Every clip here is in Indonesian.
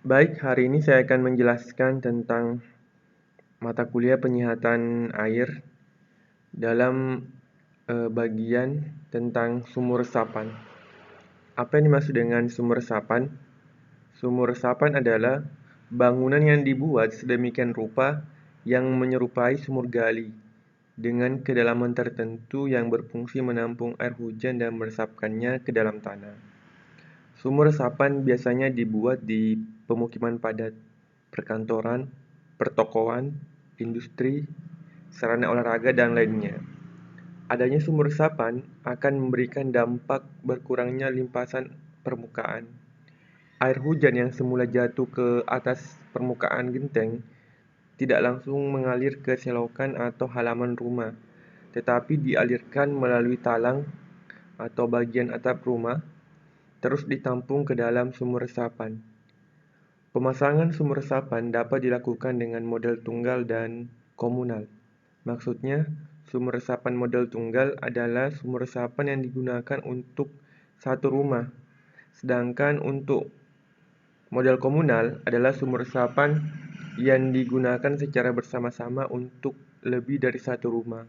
Baik, hari ini saya akan menjelaskan tentang mata kuliah penyihatan air dalam bagian tentang sumur resapan. Apa yang dimaksud dengan sumur resapan? Sumur resapan adalah bangunan yang dibuat sedemikian rupa yang menyerupai sumur gali dengan kedalaman tertentu yang berfungsi menampung air hujan dan meresapkannya ke dalam tanah. Sumur resapan biasanya dibuat di pemukiman padat, perkantoran, pertokoan, industri, sarana olahraga, dan lainnya. Adanya sumur resapan akan memberikan dampak berkurangnya limpasan permukaan. Air hujan yang semula jatuh ke atas permukaan genteng tidak langsung mengalir ke selokan atau halaman rumah, tetapi dialirkan melalui talang atau bagian atap rumah, terus ditampung ke dalam sumur resapan. Pemasangan sumur resapan dapat dilakukan dengan model tunggal dan komunal. Maksudnya, sumur resapan model tunggal adalah sumur resapan yang digunakan untuk satu rumah, sedangkan untuk model komunal adalah sumur resapan yang digunakan secara bersama-sama untuk lebih dari satu rumah.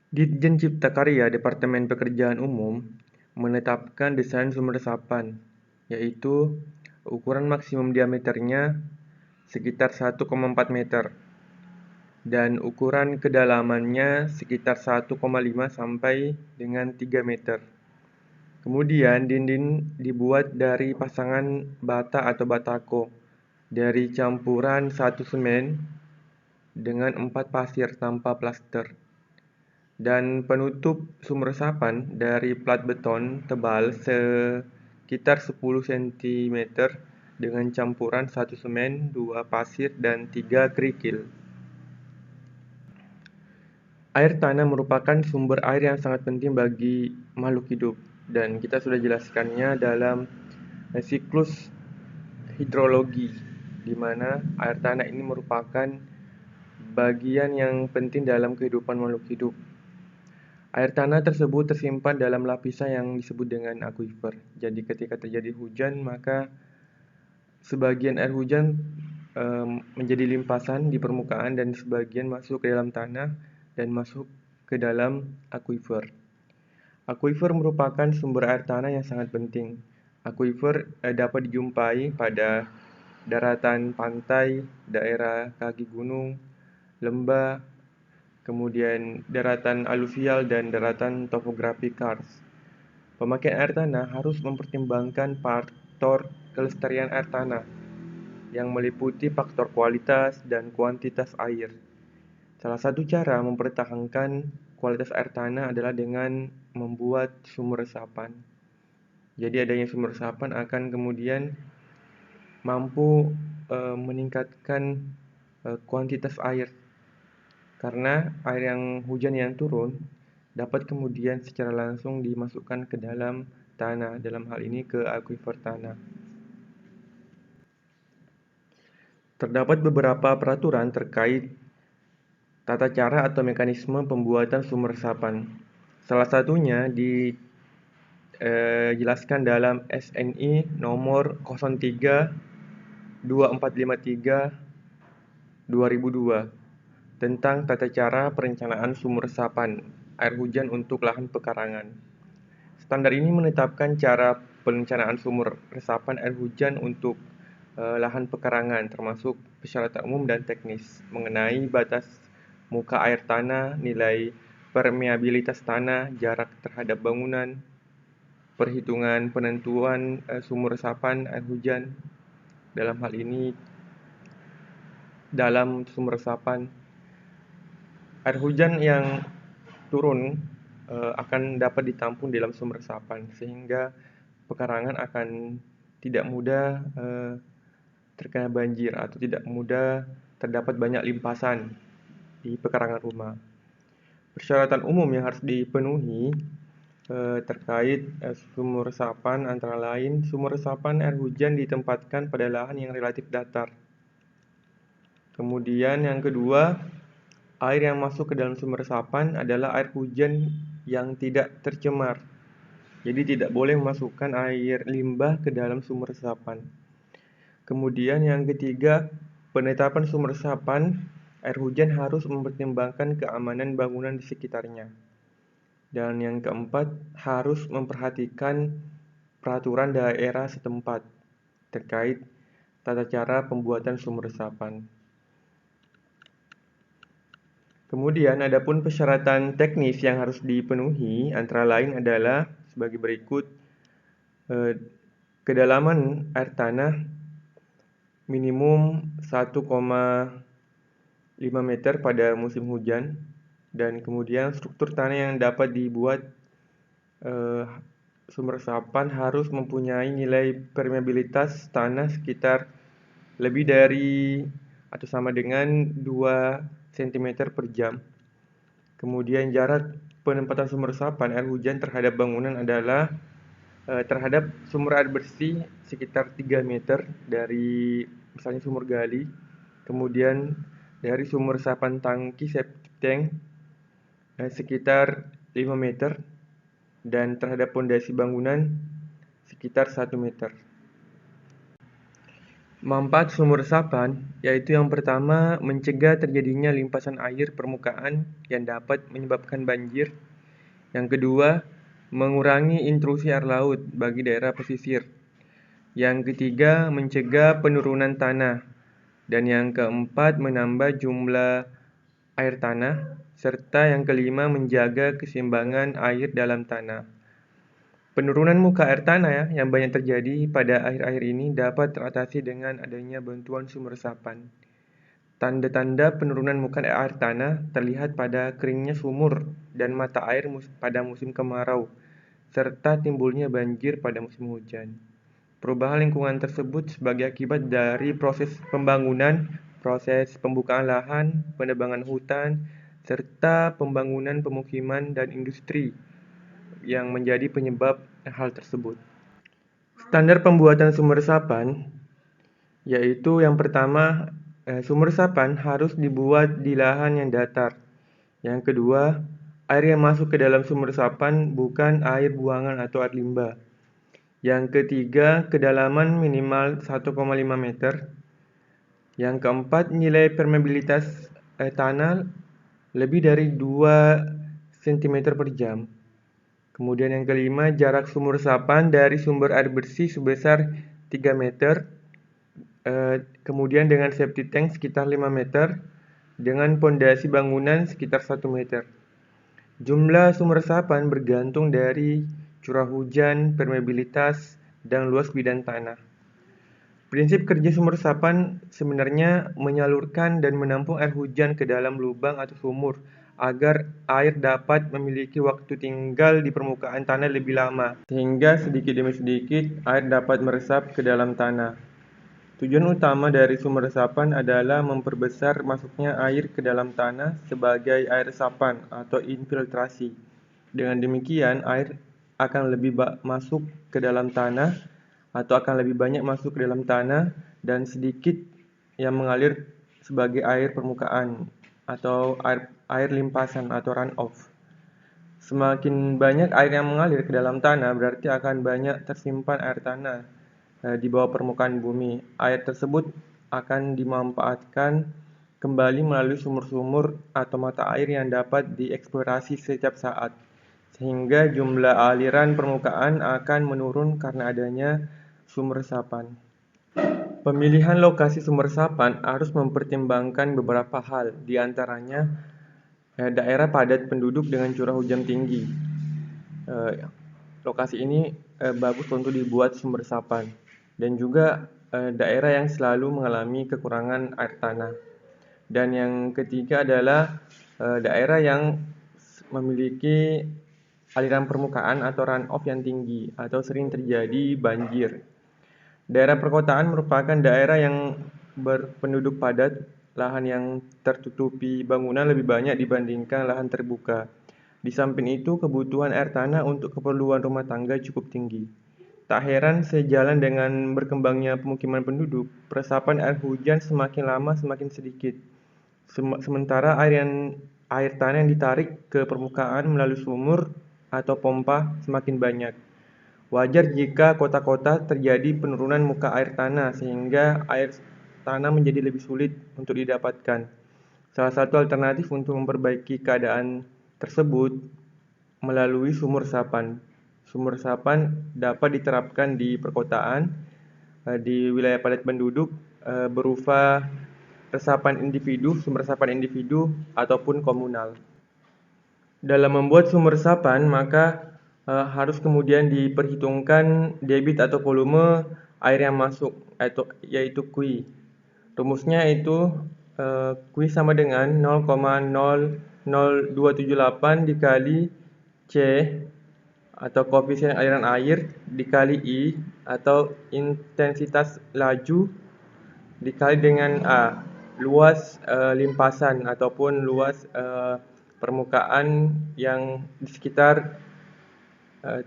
Ditjen Cipta Karya Departemen Pekerjaan Umum menetapkan desain sumur resapan, yaitu ukuran maksimum diameternya sekitar 1,4 meter dan ukuran kedalamannya sekitar 1,5 sampai dengan 3 meter. Kemudian dinding dibuat dari pasangan bata atau batako dari campuran 1 semen dengan 4 pasir tanpa plaster. Dan penutup sumur resapan dari plat beton tebal sekitar 10 cm dengan campuran 1 semen, 2 pasir, dan 3 kerikil. Air tanah merupakan sumber air yang sangat penting bagi makhluk hidup, dan kita sudah jelaskannya dalam siklus hidrologi, di mana air tanah ini merupakan bagian yang penting dalam kehidupan makhluk hidup. Air tanah tersebut tersimpan dalam lapisan yang disebut dengan akuifer. Jadi ketika terjadi hujan, maka sebagian air hujan menjadi limpasan di permukaan dan sebagian masuk ke dalam tanah dan masuk ke dalam akuifer. Akuifer merupakan sumber air tanah yang sangat penting. Akuifer dapat dijumpai pada daratan pantai, daerah kaki gunung, lembah, kemudian daratan aluvial dan daratan topografi karst. Pemakaian air tanah harus mempertimbangkan faktor kelestarian air tanah yang meliputi faktor kualitas dan kuantitas air. Salah satu cara mempertahankan kualitas air tanah adalah dengan membuat sumur resapan. Jadi adanya sumur resapan akan kemudian mampu meningkatkan kuantitas air, karena air yang hujan yang turun dapat kemudian secara langsung dimasukkan ke dalam tanah, dalam hal ini ke akuifer tanah. Terdapat beberapa peraturan terkait tata cara atau mekanisme pembuatan sumur resapan. Salah satunya dijelaskan dalam SNI nomor 03 2453 2002 tentang tata cara perencanaan sumur resapan air hujan untuk lahan pekarangan. Standar ini menetapkan cara perencanaan sumur resapan air hujan untuk lahan pekarangan, termasuk persyaratan umum dan teknis mengenai batas muka air tanah, nilai permeabilitas tanah, jarak terhadap bangunan, perhitungan penentuan sumur resapan air hujan. Dalam hal ini, dalam sumur resapan, air hujan yang turun akan dapat ditampung dalam sumur resapan, sehingga pekarangan akan tidak mudah terkena banjir atau tidak mudah terdapat banyak limpasan di pekarangan rumah. Persyaratan umum yang harus dipenuhi terkait sumur resapan antara lain sumur resapan air hujan ditempatkan pada lahan yang relatif datar. Kemudian yang kedua, air yang masuk ke dalam sumur resapan adalah air hujan yang tidak tercemar. Jadi tidak boleh memasukkan air limbah ke dalam sumber resapan. Kemudian yang ketiga, penetapan sumber resapan air hujan harus mempertimbangkan keamanan bangunan di sekitarnya. Dan yang keempat, harus memperhatikan peraturan daerah setempat terkait tata cara pembuatan sumber resapan. Kemudian adapun persyaratan teknis yang harus dipenuhi antara lain adalah sebagai berikut. Kedalaman air tanah minimum 1,5 meter pada musim hujan, dan kemudian struktur tanah yang dapat dibuat sumber resapan harus mempunyai nilai permeabilitas tanah sekitar lebih dari atau sama dengan 2 cm per jam. Kemudian jarak penempatan sumber resapan air hujan terhadap bangunan adalah terhadap sumber air bersih sekitar 3 meter dari misalnya sumur gali. Kemudian dari sumber resapan tangki septic tank sekitar 5 meter, dan terhadap pondasi bangunan sekitar 1 meter. Manfaat sumur resapan yaitu yang pertama, mencegah terjadinya limpasan air permukaan yang dapat menyebabkan banjir. Yang kedua, mengurangi intrusi air laut bagi daerah pesisir. Yang ketiga, mencegah penurunan tanah. Dan yang keempat, menambah jumlah air tanah. Serta yang kelima, menjaga keseimbangan air dalam tanah. Penurunan muka air tanah yang banyak terjadi pada akhir-akhir ini dapat teratasi dengan adanya bantuan sumber resapan. Tanda-tanda penurunan muka air tanah terlihat pada keringnya sumur dan mata air pada musim kemarau, serta timbulnya banjir pada musim hujan. Perubahan lingkungan tersebut sebagai akibat dari proses pembangunan, proses pembukaan lahan, penebangan hutan, serta pembangunan pemukiman dan industri yang menjadi penyebab hal tersebut. Standar pembuatan sumber resapan yaitu yang pertama, sumber resapan harus dibuat di lahan yang datar. Yang kedua, air yang masuk ke dalam sumber resapan bukan air buangan atau air limbah. Yang ketiga, kedalaman minimal 1,5 meter. Yang keempat, nilai permeabilitas tanah lebih dari 2 cm per jam. Kemudian yang kelima, jarak sumber resapan dari sumber air bersih sebesar 3 meter. Kemudian dengan septic tank sekitar 5 meter, dengan pondasi bangunan sekitar 1 meter. Jumlah sumber resapan bergantung dari curah hujan, permeabilitas, dan luas bidang tanah. Prinsip kerja sumber resapan sebenarnya menyalurkan dan menampung air hujan ke dalam lubang atau sumur agar air dapat memiliki waktu tinggal di permukaan tanah lebih lama, sehingga sedikit demi sedikit air dapat meresap ke dalam tanah. Tujuan utama dari sumber resapan adalah memperbesar masuknya air ke dalam tanah sebagai air resapan atau infiltrasi. Dengan demikian, air akan lebih masuk ke dalam tanah atau akan lebih banyak masuk ke dalam tanah dan sedikit yang mengalir sebagai air permukaan atau air limpasan atau runoff. Semakin banyak air yang mengalir ke dalam tanah, berarti akan banyak tersimpan air tanah di bawah permukaan bumi. Air tersebut akan dimanfaatkan kembali melalui sumur-sumur atau mata air yang dapat dieksplorasi setiap saat, sehingga jumlah aliran permukaan akan menurun karena adanya sumber resapan. Pemilihan lokasi sumber resapan harus mempertimbangkan beberapa hal, di antaranya daerah padat penduduk dengan curah hujan tinggi. Lokasi ini bagus untuk dibuat sumber resapan, dan juga daerah yang selalu mengalami kekurangan air tanah. Dan yang ketiga adalah daerah yang memiliki aliran permukaan atau runoff yang tinggi atau sering terjadi banjir. Daerah perkotaan merupakan daerah yang berpenduduk padat, lahan yang tertutupi bangunan lebih banyak dibandingkan lahan terbuka. Di samping itu, kebutuhan air tanah untuk keperluan rumah tangga cukup tinggi. Tak heran sejalan dengan berkembangnya pemukiman penduduk, resapan air hujan semakin lama semakin sedikit. Sementara air tanah yang ditarik ke permukaan melalui sumur atau pompa semakin banyak. Wajar jika kota-kota terjadi penurunan muka air tanah sehingga air tanah menjadi lebih sulit untuk didapatkan. Salah satu alternatif untuk memperbaiki keadaan tersebut melalui sumur resapan. Sumur resapan dapat diterapkan di perkotaan, di wilayah padat penduduk, berupa sumber resapan individu ataupun komunal. Dalam membuat sumber resapan, maka harus kemudian diperhitungkan debit atau volume air yang masuk, yaitu Q. Rumusnya itu Q sama dengan 0,00278 dikali C atau koefisien aliran air dikali I atau intensitas laju dikali dengan A, luas limpasan ataupun luas permukaan yang di sekitar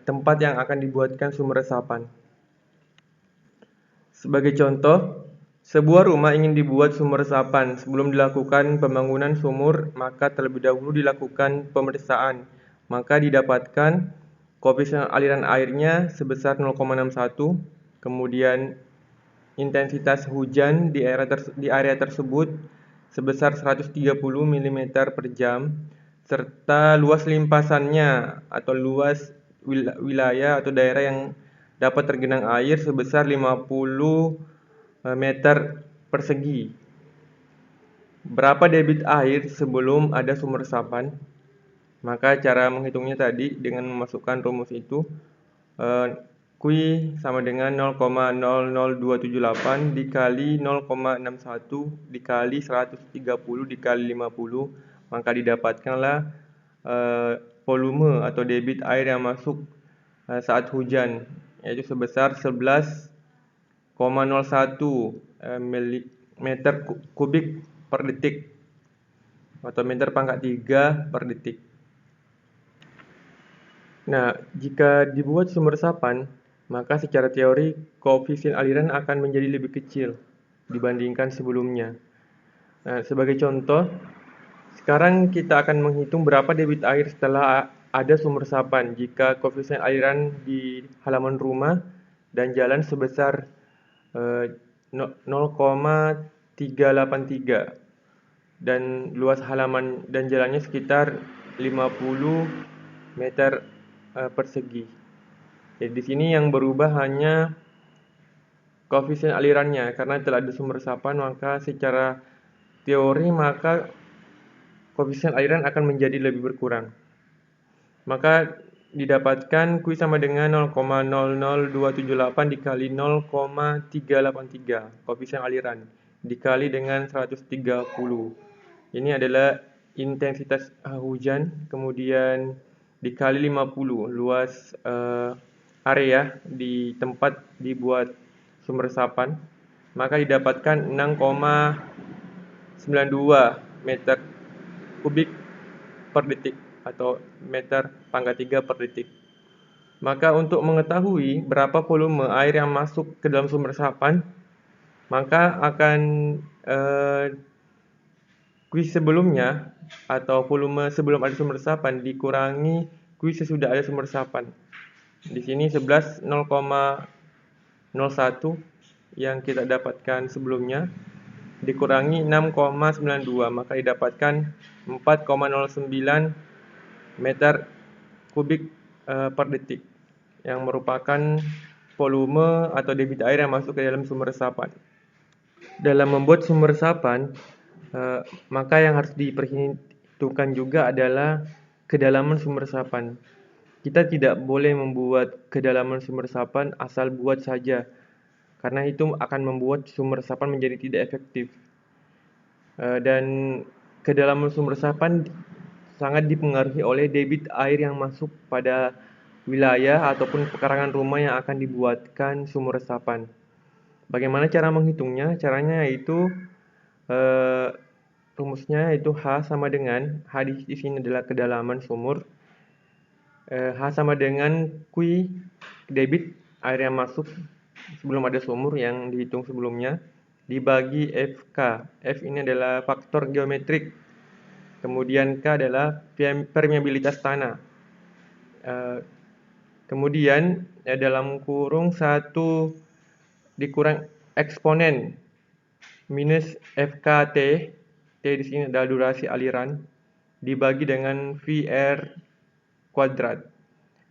tempat yang akan dibuatkan sumber resapan. Sebagai contoh, sebuah rumah ingin dibuat sumber resapan. Sebelum dilakukan pembangunan sumur, maka terlebih dahulu dilakukan pemeriksaan. Maka didapatkan koefisien aliran airnya sebesar 0,61, kemudian intensitas hujan di area tersebut sebesar 130 mm per jam, serta luas limpasannya atau luas wilayah atau daerah yang dapat tergenang air sebesar 50 meter persegi. Berapa debit air sebelum ada sumber resapan? Maka cara menghitungnya tadi dengan memasukkan rumus itu, Q sama dengan 0,00278 dikali 0,61 dikali 130 dikali 50, maka didapatkanlah volume atau debit air yang masuk saat hujan, yaitu sebesar 11,01 meter kubik per detik atau meter pangkat 3 per detik. Nah, jika dibuat sumber resapan, maka secara teori koefisien aliran akan menjadi lebih kecil dibandingkan sebelumnya. Nah, sebagai contoh, sekarang kita akan menghitung berapa debit air setelah ada sumber resapan jika koefisien aliran di halaman rumah dan jalan sebesar 0,383 dan luas halaman dan jalannya sekitar 50 meter persegi. Jadi di sini yang berubah hanya koefisien alirannya, karena telah ada sumber resapan maka secara teori maka koefisien aliran akan menjadi lebih berkurang. Maka didapatkan Q sama dengan 0,00278 dikali 0,383 koefisien aliran dikali dengan 130. Ini adalah intensitas hujan, kemudian dikali 50 luas area di tempat dibuat sumber resapan, maka didapatkan 6,92 meter kubik per detik atau meter pangkat 3 per detik. Maka untuk mengetahui berapa volume air yang masuk ke dalam sumber resapan, maka akan kuis sebelumnya atau volume sebelum ada sumber resapan dikurangi kuis sesudah ada sumber resapan. Di sini 11 0,01 yang kita dapatkan sebelumnya dikurangi 6,92, maka didapatkan 4,09 meter kubik per detik yang merupakan volume atau debit air yang masuk ke dalam sumber resapan. Dalam membuat sumber resapan, maka yang harus diperhitungkan juga adalah kedalaman sumber resapan. Kita tidak boleh membuat kedalaman sumber resapan asal buat saja, karena itu akan membuat sumber resapan menjadi tidak efektif. Dan kedalaman sumber resapan sangat dipengaruhi oleh debit air yang masuk pada wilayah ataupun pekarangan rumah yang akan dibuatkan sumur resapan. Bagaimana cara menghitungnya? Caranya yaitu rumusnya yaitu H sama dengan H di sini adalah kedalaman sumur. H sama dengan Q debit air yang masuk sebelum ada sumur yang dihitung sebelumnya dibagi FK. F ini adalah faktor geometrik. Kemudian K adalah permeabilitas tanah. Kemudian dalam kurung 1 dikurang eksponen minus FKT, T di sini adalah durasi aliran, dibagi dengan VR kuadrat.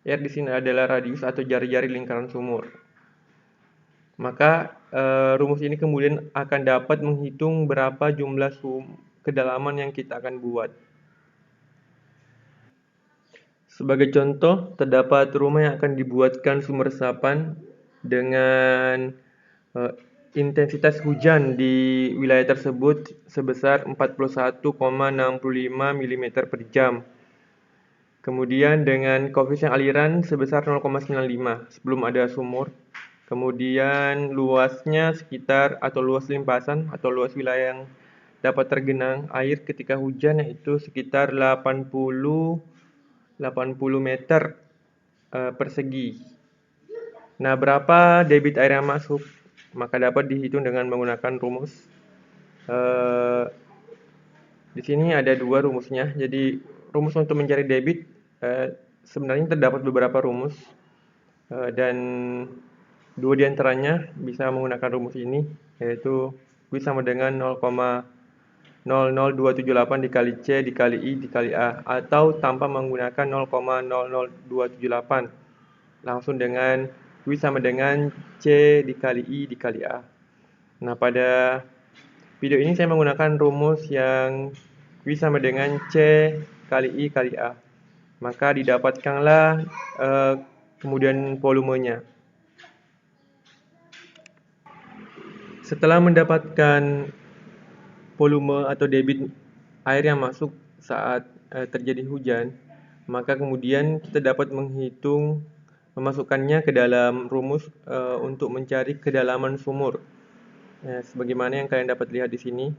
R di sini adalah radius atau jari-jari lingkaran sumur. Maka rumus ini kemudian akan dapat menghitung berapa jumlah kedalaman yang kita akan buat. Sebagai contoh, terdapat rumah yang akan dibuatkan sumber resapan dengan intensitas hujan di wilayah tersebut sebesar 41,65 mm per jam. Kemudian dengan koefisien aliran sebesar 0,95 sebelum ada sumur. Kemudian luasnya sekitar atau luas limpasan atau luas wilayah yang dapat tergenang air ketika hujan yaitu sekitar 80 meter persegi. Nah, berapa debit air yang masuk? Maka dapat dihitung dengan menggunakan rumus. Di sini ada 2 rumusnya. Jadi rumus untuk mencari debit sebenarnya terdapat beberapa rumus dan 2 diantaranya bisa menggunakan rumus ini, yaitu Q sama dengan 0,00278 dikali C dikali I dikali A, atau tanpa menggunakan 0,00278 langsung dengan Q sama dengan C dikali I dikali A. Nah, pada video ini saya menggunakan rumus yang Q sama dengan C kali I kali A. Maka didapatkanlah kemudian volumenya. Setelah mendapatkan volume atau debit air yang masuk saat terjadi hujan, maka kemudian kita dapat memasukkannya ke dalam rumus untuk mencari kedalaman sumur. Sebagaimana yang kalian dapat lihat di sini,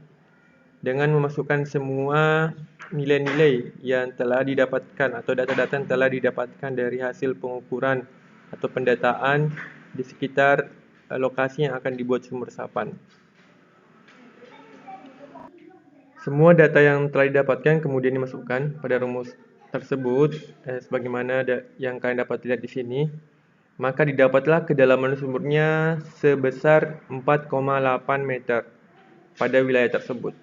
dengan memasukkan semua nilai-nilai yang telah didapatkan atau data-data yang telah didapatkan dari hasil pengukuran atau pendataan di sekitar lokasi yang akan dibuat sumur resapan. Semua data yang telah didapatkan kemudian dimasukkan pada rumus tersebut sebagaimana yang kalian dapat lihat di sini. Maka didapatlah kedalaman sumurnya sebesar 4,8 meter pada wilayah tersebut.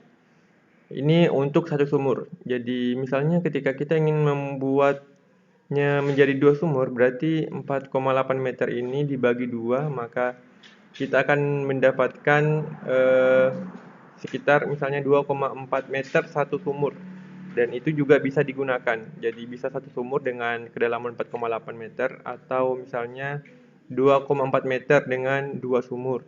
Ini untuk satu sumur. Jadi misalnya ketika kita ingin membuatnya menjadi 2 sumur, berarti 4,8 meter ini dibagi 2, maka kita akan mendapatkan sekitar misalnya 2,4 meter satu sumur. Dan itu juga bisa digunakan. Jadi bisa satu sumur dengan kedalaman 4,8 meter atau misalnya 2,4 meter dengan 2 sumur.